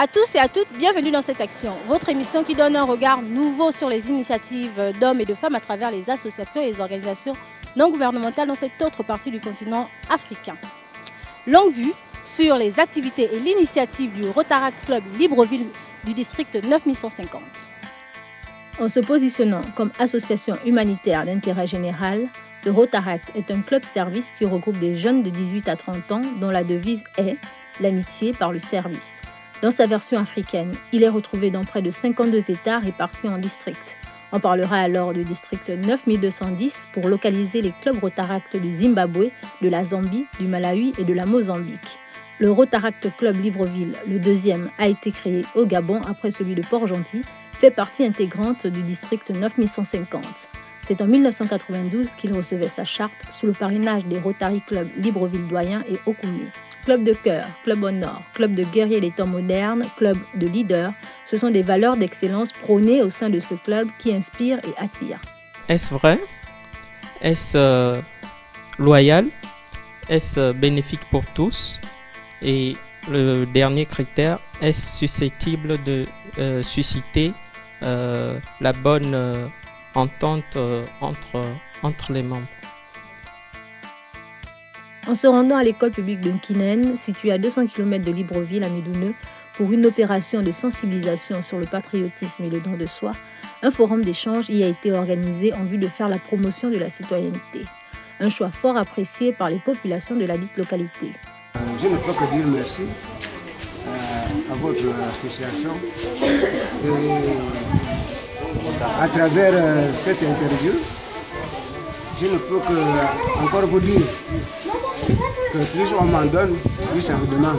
À tous et à toutes, bienvenue dans cette action, votre émission qui donne un regard nouveau sur les initiatives d'hommes et de femmes à travers les associations et les organisations non gouvernementales dans cette autre partie du continent africain. Longue vue sur les activités et l'initiative du Rotaract Club Libreville du district 9150. En se positionnant comme association humanitaire d'intérêt général, le Rotaract est un club-service qui regroupe des jeunes de 18 à 30 ans dont la devise est « l'amitié par le service ». Dans sa version africaine, il est retrouvé dans près de 52 États répartis en districts. On parlera alors du district 9210 pour localiser les clubs Rotaract du Zimbabwe, de la Zambie, du Malawi et de la Mozambique. Le Rotaract Club Libreville, le deuxième, a été créé au Gabon après celui de Port-Gentil, fait partie intégrante du district 9150. C'est en 1992 qu'il recevait sa charte sous le parrainage des Rotary Club Libreville Doyen et Okume. Club de cœur, club au nord, club de guerriers des temps modernes, club de leaders, ce sont des valeurs d'excellence prônées au sein de ce club qui inspirent et attirent. Est-ce vrai? Est-ce loyal? Est-ce bénéfique pour tous? Et le dernier critère, est-ce susceptible de susciter la bonne entente entre les membres? En se rendant à l'école publique de Nkinen, située à 200 km de Libreville à Médouneux, pour une opération de sensibilisation sur le patriotisme et le don de soi, un forum d'échange y a été organisé en vue de faire la promotion de la citoyenneté. Un choix fort apprécié par les populations de la dite localité. Je ne peux que dire merci à votre association. Et à travers cette interview, je ne peux que encore vous dire que plus on m'en donne, plus on me demande.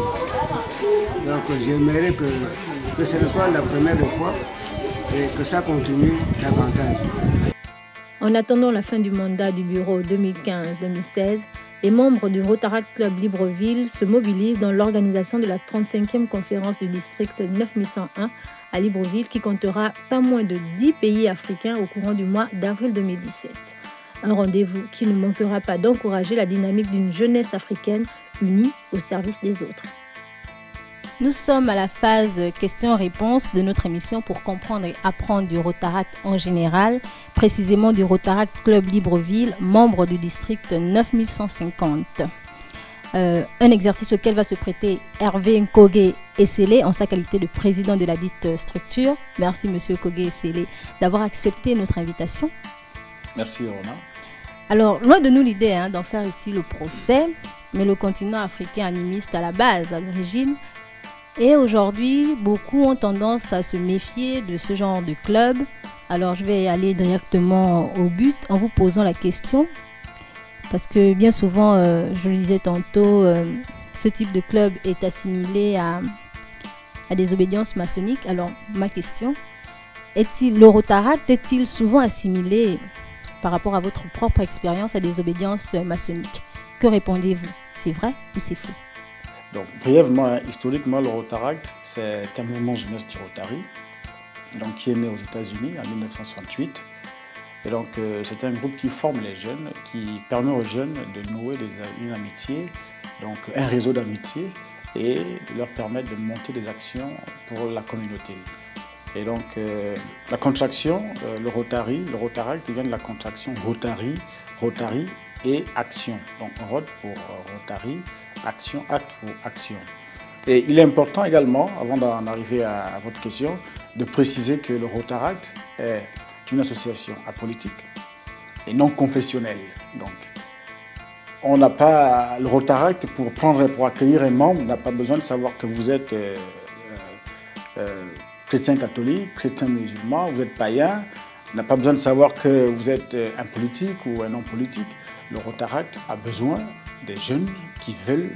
Donc j'aimerais que ce soit la première fois et que ça continue davantage. En attendant la fin du mandat du bureau 2015-2016, les membres du Rotaract Club Libreville se mobilisent dans l'organisation de la 35e conférence du district 9101 à Libreville qui comptera pas moins de 10 pays africains au courant du mois d'avril 2017. Un rendez-vous qui ne manquera pas d'encourager la dynamique d'une jeunesse africaine unie au service des autres. Nous sommes à la phase questions-réponses de notre émission pour comprendre et apprendre du Rotaract en général, précisément du Rotaract Club Libreville, membre du district 9150. Un exercice auquel va se prêter Hervé Nkogé Essélé en sa qualité de président de la dite structure. Merci Monsieur Nkogé Essélé d'avoir accepté notre invitation. Merci Rona. Alors, loin de nous l'idée d'en faire ici le procès, mais le continent africain animiste à la base, à l'origine. Et aujourd'hui, beaucoup ont tendance à se méfier de ce genre de club. Alors, je vais aller directement au but en vous posant la question. Parce que bien souvent, je le disais tantôt, ce type de club est assimilé à des obédiences maçonniques. Alors, ma question, le Rotaract est-il souvent assimilé par rapport à votre propre expérience à des obédiences maçonniques? Que répondez-vous? C'est vrai ou c'est faux? Donc, brièvement, historiquement, le Rotaract, c'est un mouvement jeunesse du Rotary, donc, qui est né aux États-Unis en 1968. Et donc, c'est un groupe qui forme les jeunes, qui permet aux jeunes de nouer une amitié, donc un réseau d'amitié, et de leur permettre de monter des actions pour la communauté. Et donc, la contraction, le Rotaract vient de la contraction Rotary et action. Donc, Rot pour Rotary, action, acte pour action. Et il est important également, avant d'en arriver à votre question, de préciser que le Rotaract est une association apolitique et non confessionnelle. Donc, on n'a pas le Rotaract pour accueillir un membre, n'a pas besoin de savoir que vous êtes chrétien catholique, chrétien musulman, vous êtes païen, n'a pas besoin de savoir que vous êtes un politique ou un non politique. Le Rotaract a besoin des jeunes qui veulent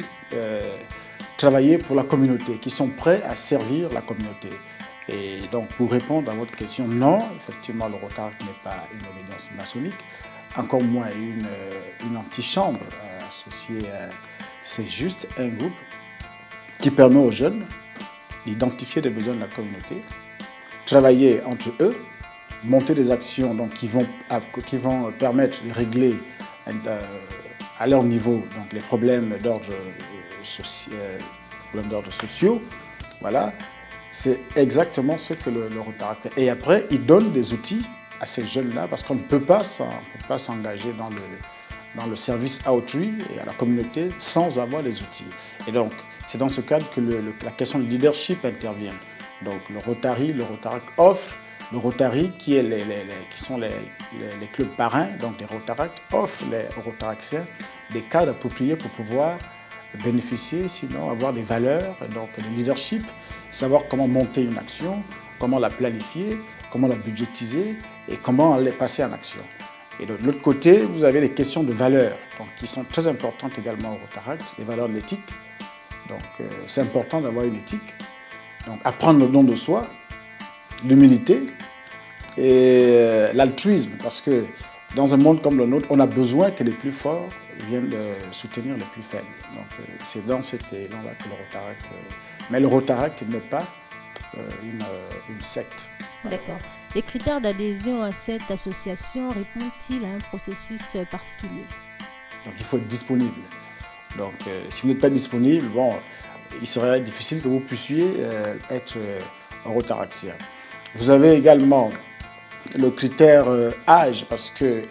travailler pour la communauté, qui sont prêts à servir la communauté. Et donc, pour répondre à votre question, non, effectivement, le Rotaract n'est pas une obédience maçonnique, encore moins une antichambre associée. C'est juste un groupe qui permet aux jeunes d'identifier les besoins de la communauté, travailler entre eux, monter des actions donc, qui vont permettre de régler à leur niveau donc, les problèmes d'ordre sociaux, voilà, C'est exactement ce que le Rotaract fait. Et après, il donne des outils à ces jeunes-là parce qu'on ne peut pas s'engager dans le service à autrui et à la communauté sans avoir les outils. Et donc, c'est dans ce cadre que la question de leadership intervient. Donc, le Rotaract offre, le Rotary, qui sont les clubs parrains, donc les Rotaract, offre aux Rotaractiens des cadres appropriés pour pouvoir bénéficier, sinon avoir des valeurs, donc le leadership, savoir comment monter une action, comment la planifier, comment la budgétiser et comment aller passer en action. Et de l'autre côté, vous avez les questions de valeurs, donc, qui sont très importantes également au Rotaract, les valeurs de l'éthique. Donc c'est important d'avoir une éthique. Donc apprendre le don de soi, l'humilité et l'altruisme, parce que dans un monde comme le nôtre, on a besoin que les plus forts viennent soutenir les plus faibles. Donc c'est dans cet élan-là que le Rotaract... mais le Rotaract n'est pas une secte. D'accord. Les critères d'adhésion à cette association répondent-ils à un processus particulier? Donc il faut être disponible. Donc si vous n'êtes pas disponible, bon, il serait difficile que vous puissiez être un Rotaractien. Vous avez également le critère âge, parce que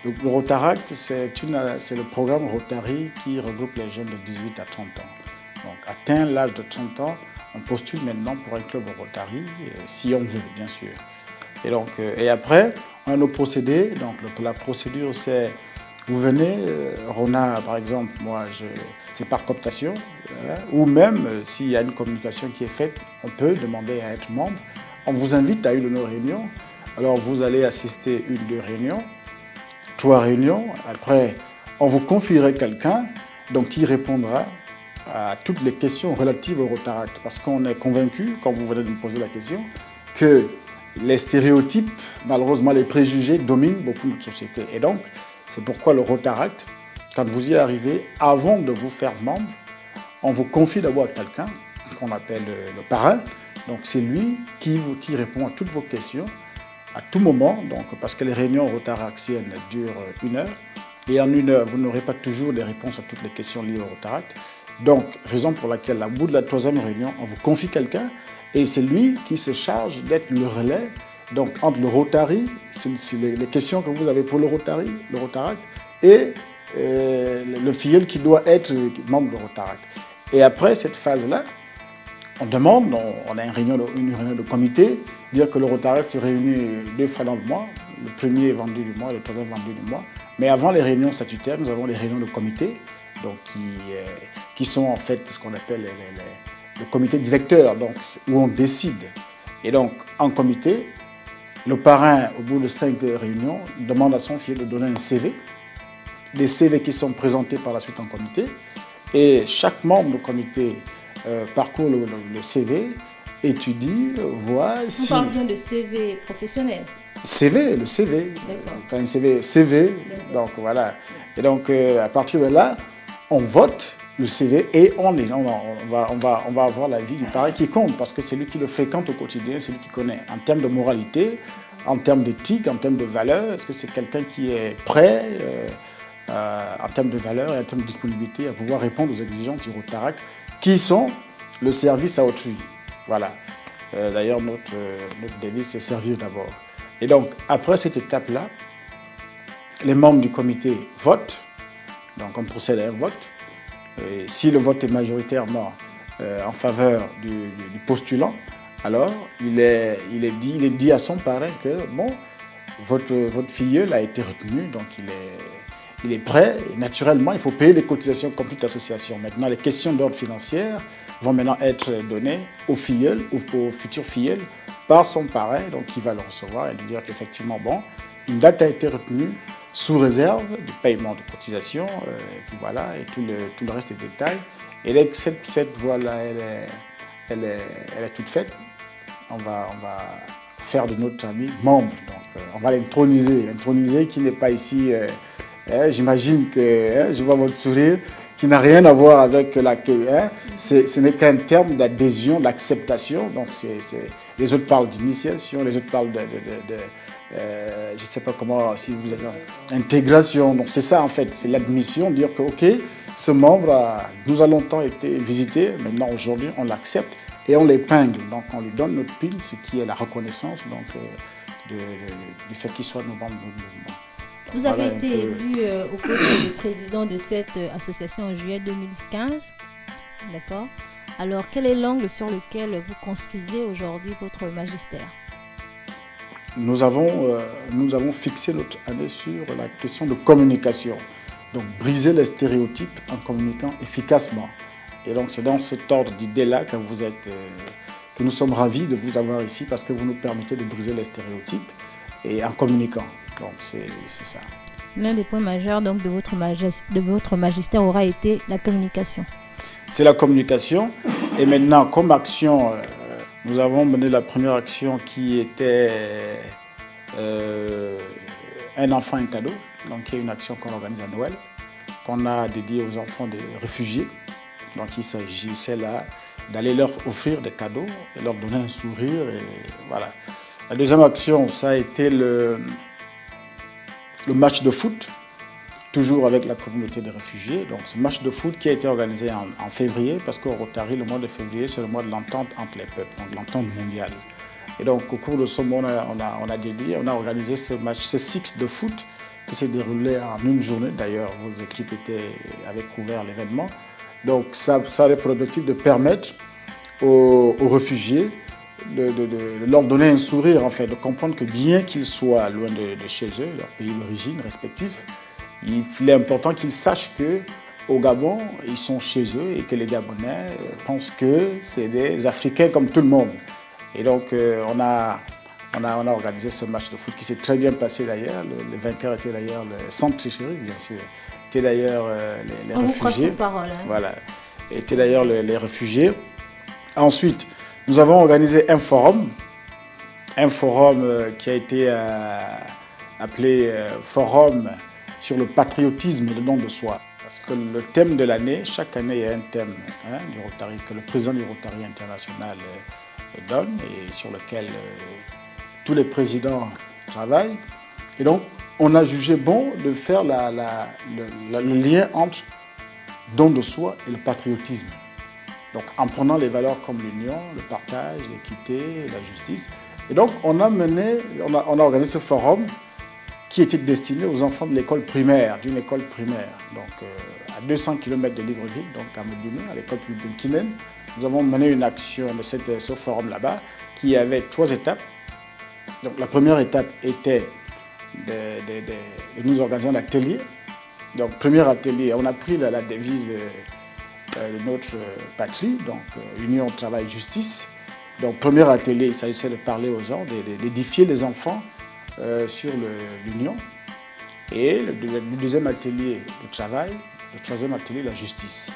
le Rotaract, c'est le programme Rotary qui regroupe les jeunes de 18 à 30 ans. Donc atteint l'âge de 30 ans, on postule maintenant pour un club Rotary, si on veut, bien sûr. Et, donc, et après, on a nos procédés. Donc la procédure, c'est, vous venez, Rona, par exemple, moi, c'est par cooptation, ou même s'il y a une communication qui est faite, on peut demander à être membre. On vous invite à une de nos réunions. Alors vous allez assister 1-2 réunions, 3 réunions. Après, on vous confierait quelqu'un donc qui répondra à toutes les questions relatives au Rotaract. Parce qu'on est convaincu, comme vous venez de me poser la question, que les stéréotypes, malheureusement les préjugés, dominent beaucoup notre société. Et donc, c'est pourquoi le Rotaract, quand vous y arrivez, avant de vous faire membre, on vous confie d'abord à quelqu'un qu'on appelle le parrain. Donc c'est lui qui répond à toutes vos questions à tout moment, donc, parce que les réunions rotaractiennes durent 1 heure. Et en 1 heure, vous n'aurez pas toujours des réponses à toutes les questions liées au Rotaract. Donc, raison pour laquelle, au bout de la 3e réunion, on vous confie quelqu'un et c'est lui qui se charge d'être le relais. Donc, entre le Rotary, les questions que vous avez pour le Rotary, le Rotaract, et le filleul qui doit être membre du Rotaract. Et après cette phase-là, on demande, on a une réunion de comité, dire que le Rotaract se réunit 2 fois dans le mois, le premier vendredi du mois et le 3e vendredi du mois. Mais avant les réunions statutaires, nous avons les réunions de comité, donc qui sont en fait ce qu'on appelle le comité directeur, donc, où on décide. Et donc, en comité, le parrain, au bout de 5 réunions, demande à son fils de donner un CV, des CV qui sont présentés par la suite en comité, et chaque membre du comité parcourt le CV, étudie, voit si... On parle bien de CV professionnel. Le CV. Enfin, un CV. Donc voilà. Et donc à partir de là, on vote le CV et on va avoir l'avis du parrain qui compte parce que c'est lui qui le fréquente au quotidien, c'est lui qui connaît en termes de moralité, en termes d'éthique, en termes de valeur. Est-ce que c'est quelqu'un qui est prêt en termes de valeur et en termes de disponibilité à pouvoir répondre aux exigences du Rotaract qui sont le service à autrui. Voilà. D'ailleurs, notre devise, c'est servir d'abord. Et donc, après cette étape-là, les membres du comité votent. Donc, on procède à un vote. Et si le vote est majoritairement en faveur du postulant, alors il est dit à son parrain que bon, votre filleul a été retenu, donc il est prêt. Et naturellement, il faut payer les cotisations comme toute association. Maintenant, les questions d'ordre financier vont maintenant être données au filleul ou au futur filleul par son parrain, donc il va le recevoir et lui dire qu'effectivement, bon, une date a été retenue sous réserve du paiement de cotisation, et puis voilà, et tout le reste des détails. Et dès que cette voie-là, elle est toute faite, on va faire de notre ami membre. Donc, on va l'introniser qui n'est pas ici. J'imagine que je vois votre sourire, qui n'a rien à voir avec l'accueil. Ce n'est qu'un terme d'adhésion, d'acceptation. Donc, les autres parlent d'initiation, les autres parlent je ne sais pas comment, si vous avez intégration. Donc, c'est ça en fait, c'est l'admission, dire que, ok, ce membre nous a longtemps été visité, maintenant aujourd'hui, on l'accepte et on l'épingle. Donc on lui donne notre pin, ce qui est la reconnaissance donc, du fait qu'il soit membre de notre mouvement. Vous avez été élu au poste de président de cette association en juillet 2015. D'accord. Alors, quel est l'angle sur lequel vous construisez aujourd'hui votre magistère? Nous avons fixé notre année sur la question de communication. Donc, briser les stéréotypes en communiquant efficacement. Et donc, c'est dans cet ordre d'idée-là que nous sommes ravis de vous avoir ici parce que vous nous permettez de briser les stéréotypes et en communiquant. Donc, c'est ça. L'un des points majeurs donc, de votre magistère aura été la communication. C'est la communication. Et maintenant, comme action, nous avons mené la première action qui était un enfant, un cadeau. Donc, il y a une action qu'on organise à Noël, qu'on a dédiée aux enfants des réfugiés. Donc, il s'agissait là d'aller leur offrir des cadeaux et leur donner un sourire. Et voilà. La deuxième action, ça a été le match de foot, toujours avec la communauté des réfugiés. Donc, ce match de foot qui a été organisé en février, parce qu'au Rotary, le mois de février, c'est le mois de l'entente entre les peuples, donc l'entente mondiale. Et donc, au cours de ce mois, on a organisé ce match, ce six de foot, qui s'est déroulé en une journée. D'ailleurs, vos équipes avaient couvert l'événement. Donc, ça avait pour objectif de permettre aux réfugiés de leur donner un sourire, en fait, de comprendre que bien qu'ils soient loin de chez eux, leur pays d'origine respectif, il est important qu'ils sachent qu'au Gabon, ils sont chez eux et que les Gabonais pensent que c'est des Africains comme tout le monde. Et donc, on a organisé ce match de foot qui s'est très bien passé d'ailleurs. Le vainqueur était d'ailleurs sans tricherie, bien sûr. Était d'ailleurs les réfugiés. Parole, hein. Voilà. Étaient d'ailleurs les réfugiés. Ensuite, nous avons organisé un forum qui a été appelé Forum sur le patriotisme et le don de soi. Parce que le thème de l'année, chaque année, il y a un thème du Rotary, que le président du Rotary international donne et sur lequel tous les présidents travaillent. Et donc, on a jugé bon de faire le lien entre don de soi et le patriotisme. Donc, en prenant les valeurs comme l'union, le partage, l'équité, la justice. Et donc, on a organisé ce forum qui était destiné aux enfants de l'école primaire, d'une école primaire. Donc, à 200 km de Libreville, donc à Médine, à l'école publique de Kinen. Nous avons mené une action de ce forum là-bas qui avait 3 étapes. Donc, la première étape était de nous organiser un atelier. Donc, premier atelier, on a pris la devise de notre patrie, donc Union, Travail, Justice. Donc, premier atelier, il s'agissait de parler aux gens, d'édifier les enfants sur l'union. Et le deuxième atelier, le travail. Le troisième atelier, la justice.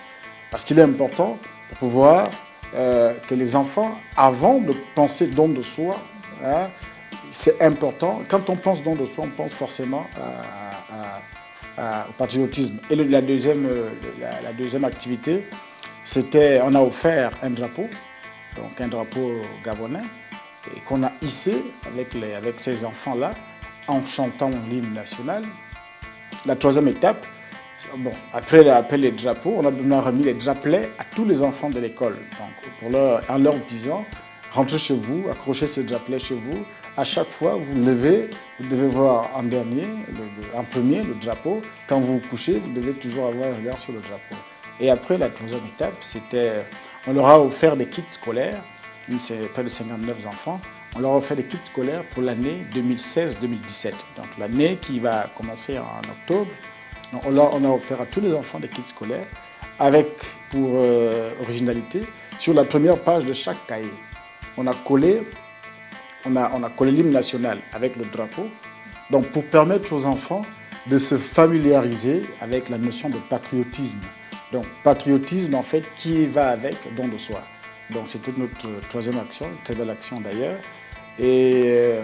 Parce qu'il est important pour pouvoir que les enfants, avant de penser don de soi, c'est important. Quand on pense don de soi, on pense forcément au patriotisme. Et la deuxième activité, c'était, on a offert un drapeau, donc un drapeau gabonais, et qu'on a hissé avec ces enfants-là, en chantant l'hymne national. La troisième étape, bon, après les drapeaux, on a remis les drapelets à tous les enfants de l'école. Donc, en leur disant, rentrez chez vous, accrochez ces drapelets chez vous. À chaque fois, vous levez, vous devez voir en dernier, en premier, le drapeau. Quand vous vous couchez, vous devez toujours avoir un regard sur le drapeau. Et après, la troisième étape, c'était, on leur a offert des kits scolaires. C'est près de 59 enfants. On leur a offert des kits scolaires pour l'année 2016-2017. Donc l'année qui va commencer en octobre. Donc, on a offert à tous les enfants des kits scolaires avec, pour originalité, sur la première page de chaque cahier, on a collé l'hymne national avec le drapeau, donc pour permettre aux enfants de se familiariser avec la notion de patriotisme. Donc patriotisme en fait qui va avec don de soi. Donc c'est toute notre troisième action, une très belle action d'ailleurs. Et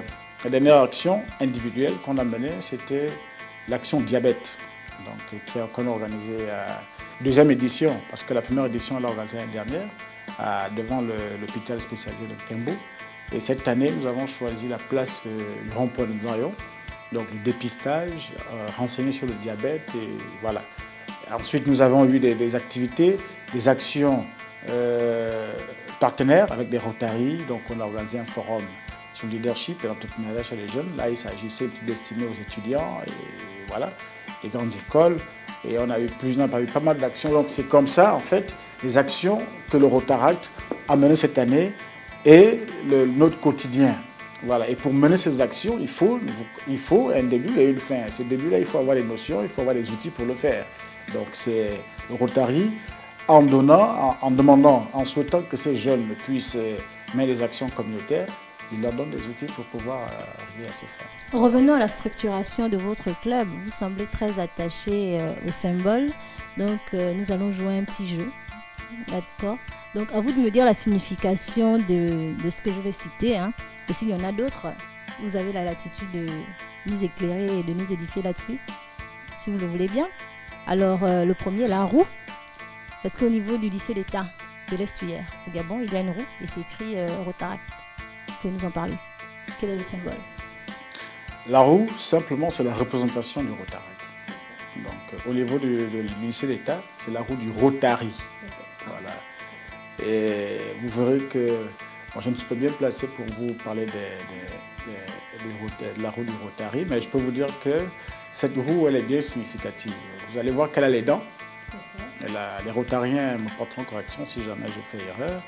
la dernière action individuelle qu'on a menée, c'était l'action diabète, donc qu'on a organisée à deuxième édition, parce que la première édition on l'a organisée l'année dernière devant l'hôpital spécialisé de Kembo. Et cette année, nous avons choisi la place du rond-point de Nzayon, donc le dépistage, renseigner sur le diabète, et voilà. Ensuite, nous avons eu des activités, des actions partenaires avec des Rotary. Donc on a organisé un forum sur le leadership et l'entrepreneuriat chez les jeunes. Là, il s'agissait de destiner aux étudiants et voilà, les grandes écoles. Et on a eu pas mal d'actions. Donc c'est comme ça, en fait, les actions que le Rotaract a menées cette année et notre quotidien. Voilà. Et pour mener ces actions, il faut un début et une fin. Ces débuts-là, il faut avoir les notions, il faut avoir les outils pour le faire. Donc c'est le Rotary, en demandant, en souhaitant que ces jeunes puissent mener des actions communautaires, il leur donne des outils pour pouvoir arriver à ces fins. Revenons à la structuration de votre club. Vous semblez très attaché au symbole. Donc nous allons jouer un petit jeu. D'accord. Donc à vous de me dire la signification de ce que je vais citer, hein. Et s'il y en a d'autres, vous avez la latitude de nous éclairer et de nous édifier là-dessus, si vous le voulez bien. Alors, le premier, la roue. Parce qu'au niveau du lycée d'État de l'Estuaire, au Gabon, il y a une roue et c'est écrit Rotaract. Vous pouvez nous en parler. Quel est le symbole? La roue, simplement, c'est la représentation du Rotaract. Donc, au niveau du lycée d'État, c'est la roue du Rotary. Voilà. Et vous verrez que bon, je ne suis pas bien placé pour vous parler de la roue du Rotary, mais je peux vous dire que cette roue, elle est bien significative. Vous allez voir qu'elle a les dents. Les Rotariens me porteront correction si jamais je fais erreur,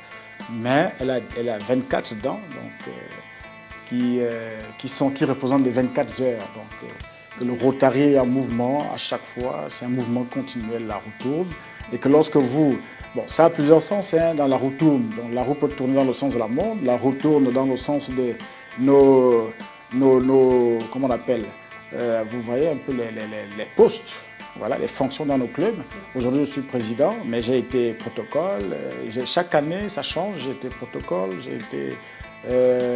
mais elle a 24 dents donc, qui représentent les 24 heures. Donc, que le Rotary est en mouvement à chaque fois, c'est un mouvement continuel, la roue tourne, et que lorsque vous... Bon, ça a plusieurs sens, hein, dans la roue tourne. Donc, la roue peut tourner dans le sens de la montre, la roue tourne dans le sens de nos comment on appelle, vous voyez un peu les postes. Voilà, les fonctions dans nos clubs. Aujourd'hui, je suis président, mais j'ai été protocole. Chaque année, ça change. J'ai été protocole, j'ai été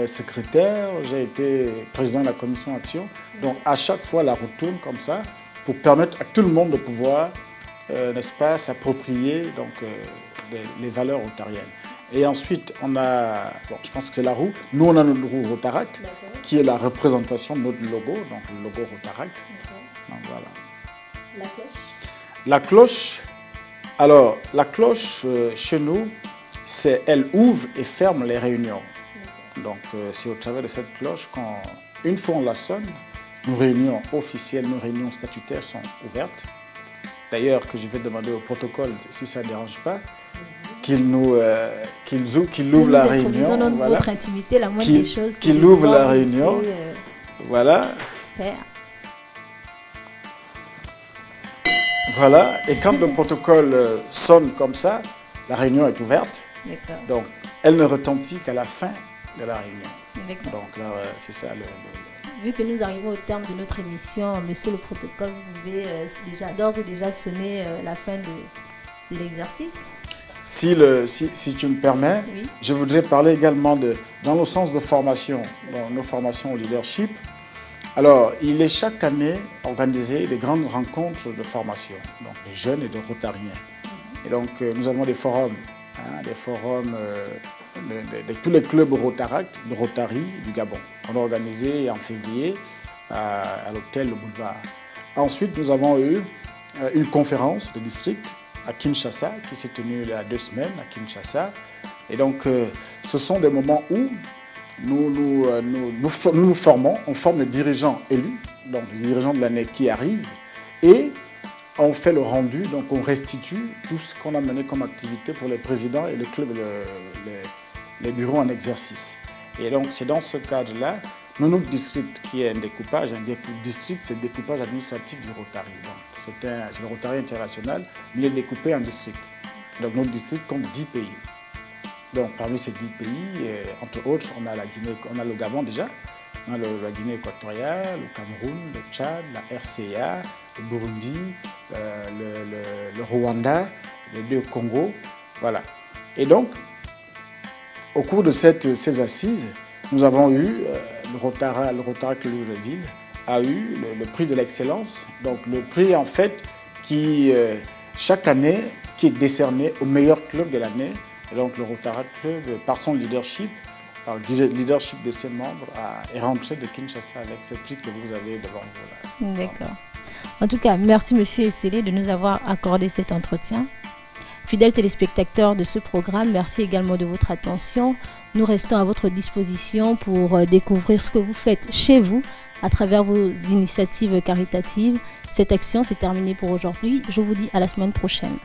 secrétaire, j'ai été président de la commission action. Donc, à chaque fois, la roue tourne comme ça pour permettre à tout le monde de pouvoir, n'est-ce pas, s'approprier les valeurs rotariennes. Et ensuite, on a, bon, je pense que c'est la roue. Nous, on a notre roue Rotaract, qui est la représentation de notre logo, donc le logo Rotaract. Donc, voilà. La cloche? La cloche, alors la cloche chez nous, elle ouvre et ferme les réunions. Donc c'est au travers de cette cloche qu'une fois on la sonne, nos réunions officielles, nos réunions statutaires sont ouvertes. D'ailleurs, que je vais demander au protocole, si ça ne dérange pas, qu'il ouvre la réunion. Dans votre intimité, la moindre des choses. Qu'il ouvre la réunion. Voilà. Père. Voilà, et quand le protocole sonne comme ça, la réunion est ouverte. Donc, elle ne retentit qu'à la fin de la réunion. Donc là, c'est ça Vu que nous arrivons au terme de notre émission, monsieur le protocole, vous pouvez d'ores et déjà sonner la fin de l'exercice. Si tu me permets, oui. Je voudrais parler également dans le sens de formation, dans nos formations au leadership. Alors, il est chaque année organisé des grandes rencontres de formation, donc des jeunes et des Rotariens. Et donc, nous avons des forums, de tous les clubs de Rotary du Gabon. On a organisé en février à l'hôtel Le Boulevard. Ensuite, nous avons eu une conférence de district à Kinshasa qui s'est tenue il y a 2 semaines à Kinshasa. Et donc, ce sont des moments où nous formons, on forme les dirigeants élus, donc les dirigeants de l'année qui arrivent, et on fait le rendu, donc on restitue tout ce qu'on a mené comme activité pour les présidents et le club, les bureaux en exercice. Et donc c'est dans ce cadre-là, notre district qui est un découpage, district c'est le découpage administratif du Rotary. C'est le Rotary international, mais il est découpé en districts. Donc notre district compte 10 pays. Donc parmi ces 10 pays, entre autres, on a la Guinée, on a le Gabon déjà, on a la Guinée équatoriale, le Cameroun, le Tchad, la RCA, le Burundi, le Rwanda, les 2 Congos, voilà. Et donc, au cours de ces assises, nous avons eu, le Rotaract Libreville a eu le prix de l'excellence, donc le prix en fait qui, chaque année, qui est décerné au meilleur club de l'année. Et donc le Rotaract Club, par son leadership, par le leadership de ses membres, est rentré de Kinshasa avec ce prix que vous avez devant vous là. D'accord. En tout cas, merci Monsieur Essélé de nous avoir accordé cet entretien. Fidèles téléspectateurs de ce programme, merci également de votre attention. Nous restons à votre disposition pour découvrir ce que vous faites chez vous à travers vos initiatives caritatives. Cette action s'est terminée pour aujourd'hui. Je vous dis à la semaine prochaine.